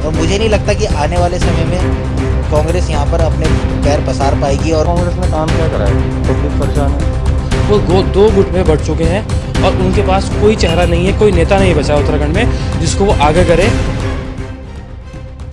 और मुझे नहीं लगता कि आने वाले समय में कांग्रेस यहाँ पर अपने पैर पसार पाएगी। और कांग्रेस ने काम क्या करा है? पब्लिक परेशान है। वो दो गुट में बढ़ चुके हैं और उनके पास कोई चेहरा नहीं है, कोई नेता नहीं बचा उत्तराखंड में जिसको वो आगे करे।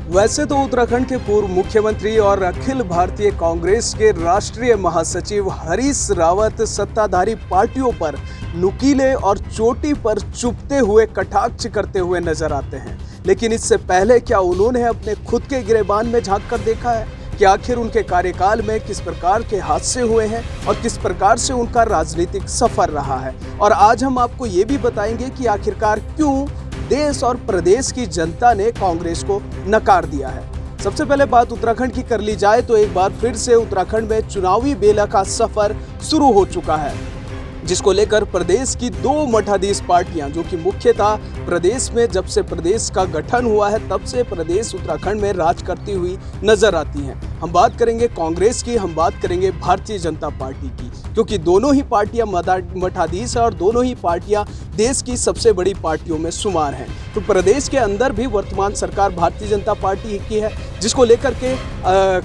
वैसे तो उत्तराखंड के पूर्व मुख्यमंत्री और अखिल भारतीय कांग्रेस के राष्ट्रीय महासचिव हरीश रावत सत्ताधारी पार्टियों पर नुकीले और चोटी पर चुभते हुए कटाक्ष करते हुए नजर आते हैं, लेकिन इससे पहले क्या उन्होंने अपने खुद के गिरेबान में झांक कर देखा है कि आखिर उनके कार्यकाल में किस प्रकार के हादसे हुए हैं और किस प्रकार से उनका राजनीतिक सफर रहा है। और आज हम आपको ये भी बताएंगे कि आखिरकार क्यों देश और प्रदेश की जनता ने कांग्रेस को नकार दिया है। सबसे पहले बात उत्तराखंड की कर ली जाए तो एक बार फिर से उत्तराखंड में चुनावी बेला का सफर शुरू हो चुका है, जिसको लेकर प्रदेश की दो मठाधीश पार्टियां, जो कि मुख्यतः प्रदेश में जब से प्रदेश का गठन हुआ है तब से प्रदेश उत्तराखंड में राज करती हुई नजर आती हैं। हम बात करेंगे कांग्रेस की, हम बात करेंगे भारतीय जनता पार्टी की, क्योंकि दोनों ही पार्टियां मठाधीश है और दोनों ही पार्टियां देश की सबसे बड़ी पार्टियों में शुमार हैं। तो प्रदेश के अंदर भी वर्तमान सरकार भारतीय जनता पार्टी की है, जिसको लेकर के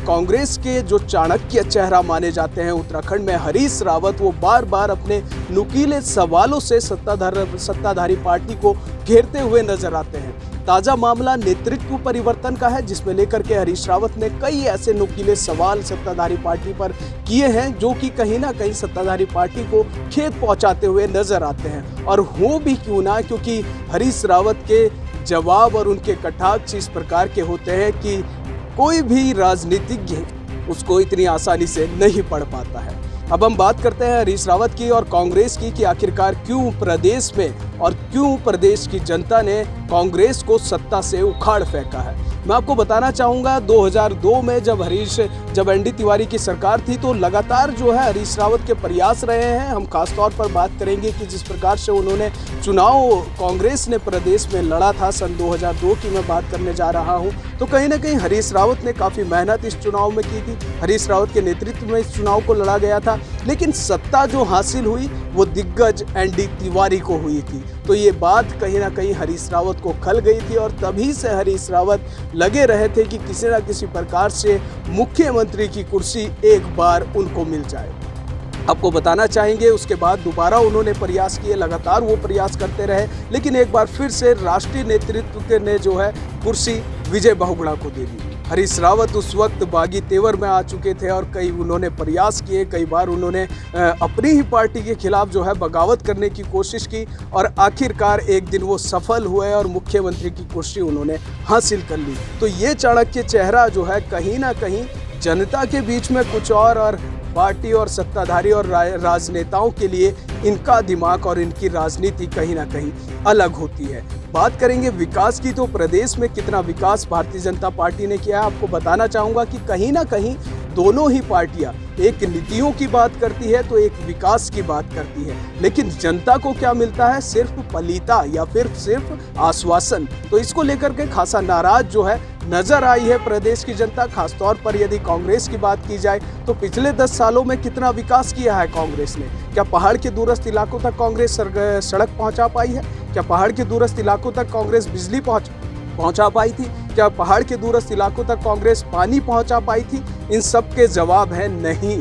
कांग्रेस के जो चाणक्य चेहरा माने जाते हैं उत्तराखंड में हरीश रावत, वो बार बार अपने नुकीले सवालों से सत्ताधारी पार्टी को घेरते हुए नजर आते हैं। ताजा मामला नेतृत्व परिवर्तन का है, जिसमें लेकर के हरीश रावत ने कई ऐसे नुकीले सवाल सत्ताधारी पार्टी पर किए हैं जो कि कहीं ना कहीं सत्ताधारी पार्टी को खेद पहुंचाते हुए नजर आते हैं। और हो भी क्यों ना, क्योंकि हरीश रावत के जवाब और उनके कटाक्ष इस प्रकार के होते हैं कि कोई भी राजनीतिज्ञ उसको इतनी आसानी से नहीं पढ़ पाता है। अब हम बात करते हैं हरीश रावत की और कांग्रेस की कि आखिरकार क्यों प्रदेश में और क्यों प्रदेश की जनता ने कांग्रेस को सत्ता से उखाड़ फेंका है। मैं आपको बताना चाहूँगा 2002 में जब एनडी तिवारी की सरकार थी तो लगातार जो है हरीश रावत के प्रयास रहे हैं। हम खासतौर पर बात करेंगे कि जिस प्रकार से उन्होंने चुनाव कांग्रेस ने प्रदेश में लड़ा था सन 2002 की मैं बात करने जा रहा हूं, तो कहीं ना कहीं हरीश रावत ने काफ़ी मेहनत इस चुनाव में की थी। हरीश रावत के नेतृत्व में इस चुनाव को लड़ा गया था, लेकिन सत्ता जो हासिल हुई वो दिग्गज एनडी तिवारी को हुई थी। तो ये बात कहीं ना कहीं हरीश रावत को खल गई थी और तभी से हरीश रावत लगे रहे थे कि किसी न किसी प्रकार से मुख्यमंत्री की कुर्सी एक बार उनको मिल जाए। आपको बताना चाहेंगे उसके बाद दोबारा उन्होंने प्रयास किए, लगातार वो प्रयास करते रहे, लेकिन एक बार फिर से राष्ट्रीय नेतृत्व ने जो है कुर्सी विजय बहुगुणा को दे दी। हरीश रावत उस वक्त बागी तेवर में आ चुके थे और कई उन्होंने प्रयास किए, कई बार उन्होंने अपनी ही पार्टी के खिलाफ जो है बगावत करने की कोशिश की और आखिरकार एक दिन वो सफल हुए और मुख्यमंत्री की कुर्सी उन्होंने हासिल कर ली। तो ये चाणक्य चेहरा जो है कहीं ना कहीं जनता के बीच में कुछ और पार्टी और सत्ताधारी और राजनेताओं के लिए इनका दिमाग और इनकी राजनीति कहीं ना कहीं अलग होती है। बात करेंगे विकास की, तो प्रदेश में कितना विकास भारतीय जनता पार्टी ने किया है। आपको बताना चाहूँगा कि कहीं ना कहीं दोनों ही पार्टियां एक नीतियों की बात करती है तो एक विकास की बात करती है, लेकिन जनता को क्या मिलता है? सिर्फ पलीता या फिर सिर्फ आश्वासन। तो इसको लेकर के खासा नाराज जो है नजर आई है प्रदेश की जनता। खासतौर पर यदि कांग्रेस की बात की जाए तो पिछले 10 सालों में कितना विकास किया है कांग्रेस ने? क्या पहाड़ के दूरस्थ इलाकों तक कांग्रेस सड़क पहुंचा पाई है? क्या पहाड़ के दूरस्थ इलाकों तक कांग्रेस बिजली पहुंचा पाई थी? क्या पहाड़ के दूरस्थ इलाकों तक कांग्रेस पानी पहुंचा पाई थी? इन सब के जवाब है नहीं,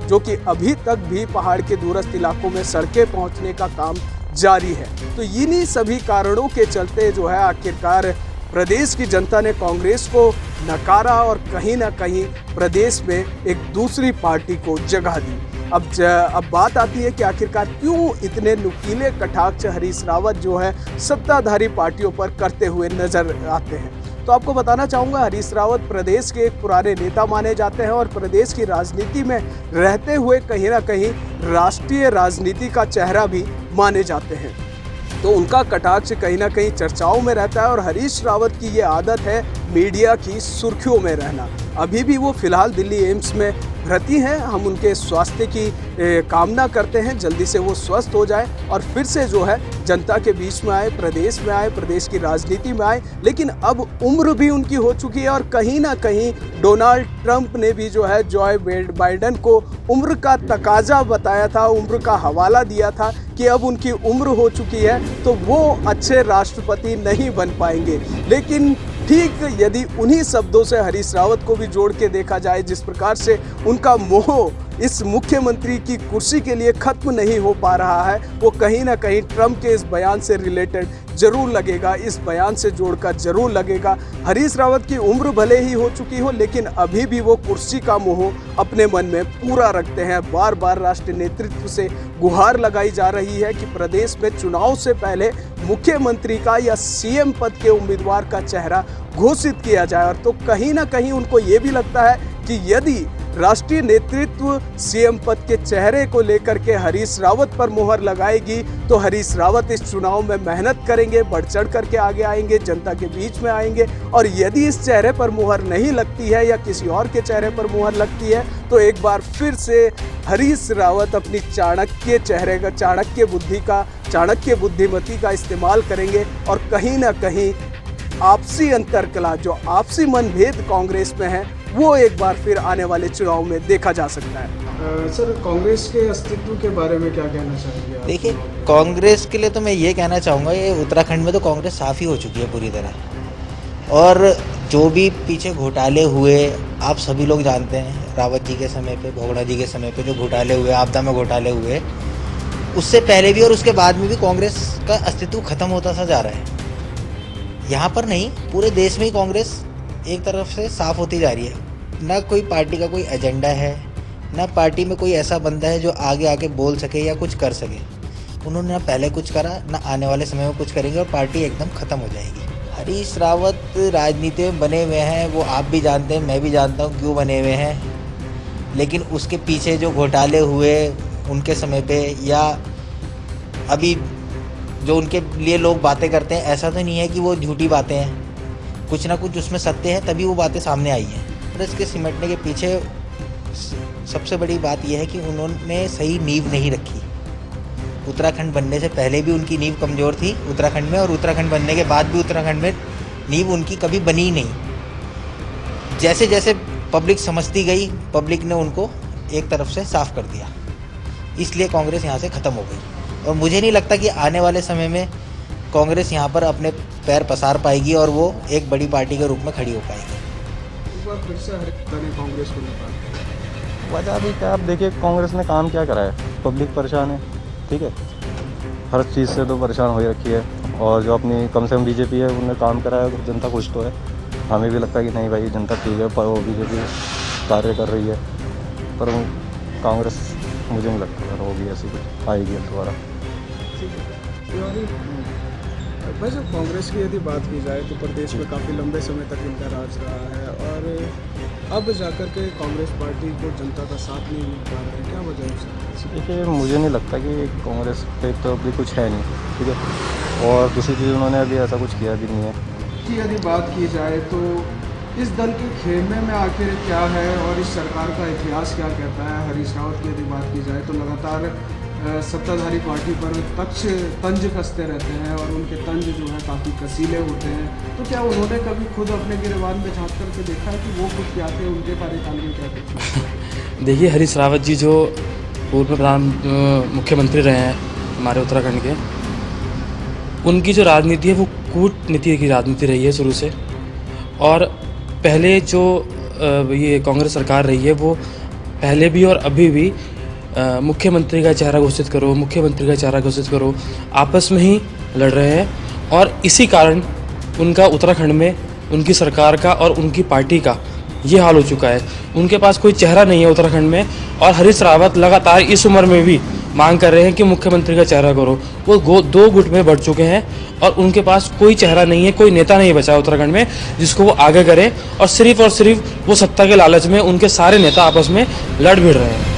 जो कि अभी तक भी पहाड़ के दूरस्थ इलाकों में सड़कें पहुंचने का काम जारी है। तो इन्हीं सभी कारणों के चलते जो है आखिरकार प्रदेश की जनता ने कांग्रेस को नकारा और कहीं ना कहीं प्रदेश में एक दूसरी पार्टी को जगह दी। अब बात आती है कि आखिरकार क्यों इतने नुकीले कटाक्ष हरीश रावत जो है सत्ताधारी पार्टियों पर करते हुए नजर आते हैं। तो आपको बताना चाहूँगा हरीश रावत प्रदेश के एक पुराने नेता माने जाते हैं और प्रदेश की राजनीति में रहते हुए कहीं ना कहीं राष्ट्रीय राजनीति का चेहरा भी माने जाते हैं। तो उनका कटाक्ष कहीं ना कहीं चर्चाओं में रहता है और हरीश रावत की ये आदत है मीडिया की सुर्खियों में रहना। अभी भी वो फिलहाल दिल्ली एम्स में भर्ती हैं। हम उनके स्वास्थ्य की कामना करते हैं, जल्दी से वो स्वस्थ हो जाए और फिर से जो है जनता के बीच में आए, प्रदेश की राजनीति में आए। लेकिन अब उम्र भी उनकी हो चुकी है और कहीं ना कहीं डोनाल्ड ट्रंप ने भी जो है जॉय बाइडेन को उम्र का तकाजा बताया था, उम्र का हवाला दिया था कि अब उनकी उम्र हो चुकी है तो वो अच्छे राष्ट्रपति नहीं बन पाएंगे। लेकिन ठीक यदि उन्हीं शब्दों से हरीश रावत को भी जोड़ के देखा जाए, जिस प्रकार से उनका मोह इस मुख्यमंत्री की कुर्सी के लिए खत्म नहीं हो पा रहा है, वो कहीं ना कहीं ट्रंप के इस बयान से रिलेटेड जरूर लगेगा, इस बयान से जोड़कर जरूर लगेगा। हरीश रावत की उम्र भले ही हो चुकी हो, लेकिन अभी भी वो कुर्सी का मोह अपने मन में पूरा रखते हैं। बार बार राष्ट्रीय नेतृत्व से गुहार लगाई जा रही है कि प्रदेश में चुनाव से पहले मुख्यमंत्री का या सीएम पद के उम्मीदवार का चेहरा घोषित किया जाए। और तो कहीं ना कहीं उनको ये भी लगता है कि यदि राष्ट्रीय नेतृत्व सीएम पद के चेहरे को लेकर के हरीश रावत पर मोहर लगाएगी तो हरीश रावत इस चुनाव में मेहनत करेंगे, बढ़ चढ़ करके आगे आएंगे, जनता के बीच में आएंगे। और यदि इस चेहरे पर मोहर नहीं लगती है या किसी और के चेहरे पर मोहर लगती है तो एक बार फिर से हरीश रावत अपनी चाणक्य चेहरे का, चाणक्य बुद्धिमती का इस्तेमाल करेंगे और कहीं ना कहीं आपसी अंतरकलह, जो आपसी मनभेद कांग्रेस में है, वो एक बार फिर आने वाले चुनाव में देखा जा सकता है। सर, कांग्रेस के अस्तित्व के बारे में क्या कहना चाहेंगे आप? देखिए, कांग्रेस के लिए तो मैं ये कहना चाहूँगा, ये उत्तराखंड में तो कांग्रेस साफ़ ही हो चुकी है पूरी तरह। और जो भी पीछे घोटाले हुए आप सभी लोग जानते हैं, रावत जी के समय पे, भगोड़ा जी के समय पे जो घोटाले हुए, आपदा में घोटाले हुए, उससे पहले भी और उसके बाद में भी कांग्रेस का अस्तित्व खत्म होता सा जा रहा है। यहाँ पर नहीं, पूरे देश में ही कांग्रेस एक तरफ से साफ होती जा रही है। ना कोई पार्टी का कोई एजेंडा है, ना पार्टी में कोई ऐसा बंदा है जो आगे आके बोल सके या कुछ कर सके। उन्होंने ना पहले कुछ करा, ना आने वाले समय में कुछ करेंगे और पार्टी एकदम ख़त्म हो जाएगी। हरीश रावत राजनीति में बने हुए हैं, वो आप भी जानते हैं, मैं भी जानता हूँ क्यों बने हुए हैं। लेकिन उसके पीछे जो घोटाले हुए उनके समय पे, या अभी जो उनके लिए लोग बातें करते हैं, ऐसा तो नहीं है कि वो झूठी बातें हैं, कुछ ना कुछ उसमें सत्य है, तभी वो बातें सामने आई हैं। और इसके सिमटने के पीछे सबसे बड़ी बात यह है कि उन्होंने सही नींव नहीं रखी। उत्तराखंड बनने से पहले भी उनकी नींव कमज़ोर थी उत्तराखंड में, और उत्तराखंड बनने के बाद भी उत्तराखंड में नींव उनकी कभी बनी ही नहीं। जैसे जैसे पब्लिक समझती गई, पब्लिक ने उनको एक तरफ से साफ कर दिया, इसलिए कांग्रेस यहाँ से ख़त्म हो गई। और मुझे नहीं लगता कि आने वाले समय में कांग्रेस यहाँ पर अपने पैर पसार पाएगी और वो एक बड़ी पार्टी के रूप में खड़ी हो पाएगी। एक बार फिर से हरियाणा ने कांग्रेस को निकाला। वजह भी क्या, आप देखिए कांग्रेस ने काम क्या करा है, पब्लिक परेशान है, ठीक है, हर चीज़ से तो परेशान हो ही रखी है। और जो अपनी कम से कम बीजेपी है, उन्होंने काम करा है, जनता खुश तो है। हमें भी लगता है कि नहीं भाई जनता ठीक है, पर वो बीजेपी कार्य कर रही है। पर कांग्रेस मुझे नहीं लगता होगी ऐसी कुछ आएगी दोबारा। वैसे कांग्रेस की यदि बात की जाए तो प्रदेश में काफ़ी लंबे समय तक इनका राज रहा है और अब जाकर के कांग्रेस पार्टी को जनता का साथ नहीं मिल पा रहा है, क्या वजह है? देखिए, मुझे नहीं लगता कि कांग्रेस पे तो अभी कुछ है नहीं, ठीक है, और दूसरी चीज़ उन्होंने अभी ऐसा कुछ किया भी नहीं है। कि यदि बात की जाए तो इस दल के खेमे में आखिर क्या है और इस सरकार का इतिहास क्या कहता है? हरीश रावत की यदि बात की जाए तो लगातार सत्ताधारी पार्टी पर तंज कसते रहते हैं और उनके तंज जो है काफ़ी कसीले होते हैं। तो क्या उन्होंने कभी खुद अपने गिरबान में झांक करके देखा है कि वो खुद क्या थे, उनके कार्यकाल में क्या थे? देखिए, हरीश रावत जी जो पूर्व प्रधान मुख्यमंत्री रहे हैं हमारे उत्तराखंड के, उनकी जो राजनीति है वो कूटनीति की राजनीति रही है शुरू से। और पहले जो ये कांग्रेस सरकार रही है वो पहले भी और अभी भी मुख्यमंत्री का चेहरा घोषित करो, मुख्यमंत्री का चेहरा घोषित करो, आपस में ही लड़ रहे हैं। और इसी कारण उनका उत्तराखंड में उनकी सरकार का और उनकी पार्टी का ये हाल हो चुका है। उनके पास कोई चेहरा नहीं है उत्तराखंड में। और हरीश रावत लगातार इस उम्र में भी मांग कर रहे हैं कि मुख्यमंत्री का चेहरा करो। वो 2 गुट में बढ़ चुके हैं और उनके पास कोई चेहरा नहीं है, कोई नेता नहीं बचा उत्तराखंड में जिसको वो आगे करें। और सिर्फ वो सत्ता के लालच में उनके सारे नेता आपस में लड़ भिड़ रहे हैं।